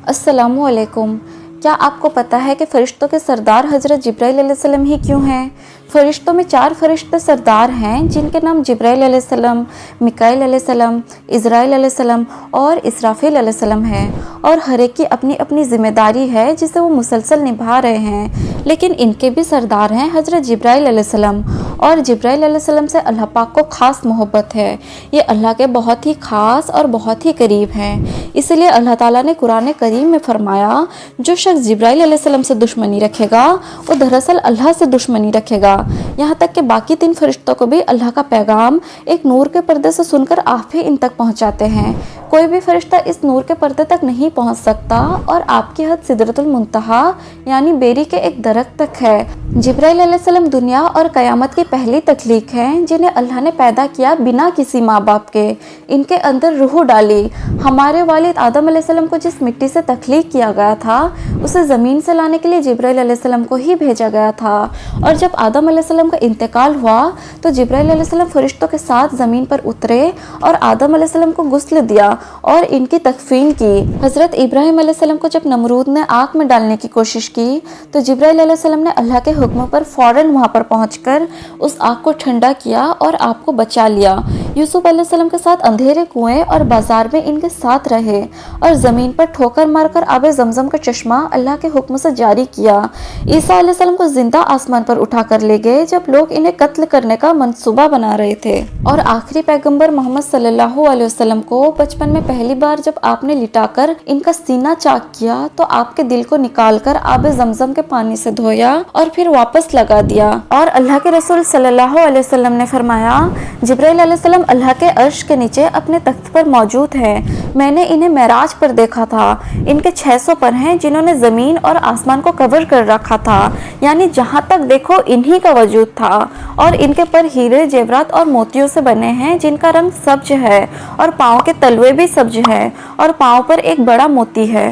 अस्सलामु अलैकुम। क्या आपको पता है कि फ़रिश्तों के सरदार हज़रत जिब्राइल अलैहिस्सलाम ही क्यों हैं? फ़रिश्तों में 4 फ़रिश्ते सरदार हैं जिनके नाम जिब्राइल अलैहिस्सलाम, मिकाईल अलैहिस्सलाम, इज़राइल अलैहिस्सलाम और इसराफील अलैहिस्सलाम हैं, और हर एक की अपनी अपनी ज़िम्मेदारी है जिसे वो मुसलसल निभा रहे हैं। लेकिन इनके भी सरदार हैं हज़रत जिब्राइल अलैहिस्सलाम, और जिब्राइल अलैहिस्सलाम से अल्लाह पाक को ख़ास मोहब्बत है। ये अल्लाह के बहुत ही ख़ास और बहुत ही करीब हैं। इसलिए अल्लाह ताला ने कुरान करीम में फरमाया, जो शख्स जिब्राइल अलैहिस्सलाम से दुश्मनी रखेगा वो दरअसल अल्लाह से दुश्मनी रखेगा। यहाँ तक कि बाकी 3 फरिश्तों को भी अल्लाह का पैगाम एक नूर के पर्दे से सुनकर आप ही इन तक पहुँचाते हैं। कोई भी फरिश्ता इस नूर के पर्दे तक नहीं पहुँच सकता, और आपकी हद सिदरतुल मुंतहा यानी बेरी के एक दरख्त तक है। जिब्राइल अलैहिस्सलाम दुनिया और क़यामत की पहली तख्लीक हैं जिन्हें अल्लाह ने पैदा किया बिना किसी माँ बाप के। इनके अंदर रूह डाली। हमारे वालिद आदम अलैहिस्सलाम को जिस मिट्टी से तख्लीक किया गया था उसे ज़मीन से लाने के लिए जिब्राइल अलैहिस्सलाम को ही भेजा गया था। और जब आदम अलैहिस्सलाम का इंतकाल हुआ तो जिब्राइल अलैहिस्सलाम फरिश्तों के साथ ज़मीन पर उतरे और आदम अलैहिस्सलाम को गुस्ल दिया और इनकी तकफीन की। हज़रत इब्राहीम अलैहिस्सलाम को जब नमरूद ने आग में डालने की कोशिश की तो जिब्राइल अलैहिस्सलाम ने अल्लाह के हुक्म पर फ़ौरन वहाँ पर पहुँचकर उस आग को ठंडा किया और आग को बचा लिया। यूसुफ अलैहिस्सलाम के साथ अंधेरे कुएं और बाजार में इनके साथ रहे, और ज़मीन पर ठोकर मारकर आबे ज़मज़म का चश्मा अल्लाह के हुक्म से जारी किया। ईसा अलैहिस्सलाम को जिंदा आसमान पर उठा कर ले गए जब लोग इन्हें कत्ल करने का मंसूबा बना रहे थे। और आखिरी पैगंबर मोहम्मद सल्लल्लाहु अलैहि वसल्लम को बचपन में पहली बार जब आपने लिटाकर इनका सीना चाक किया तो आपके दिल को निकालकर आबे ज़मज़म के पानी से धोया और फिर वापस लगा दिया। और अल्लाह के रसूल सल्लल्लाहु अलैहि वसल्लम ने फरमाया, जिब्राइल अलैहिस्सलाम अल्लाह के अर्श के नीचे अपने तख्त पर मौजूद हैं। मैंने इन्हें मेराज पर देखा था। इनके 600 पर हैं जिन्होंने ज़मीन और आसमान को कवर कर रखा था, यानी जहाँ तक देखो इन्हीं का वजूद था। और इनके पर हीरे जेवरात और मोतियों से बने हैं जिनका रंग सब्ज है, और पाँव के तलवे भी सब्ज है, और पाँव पर एक बड़ा मोती है।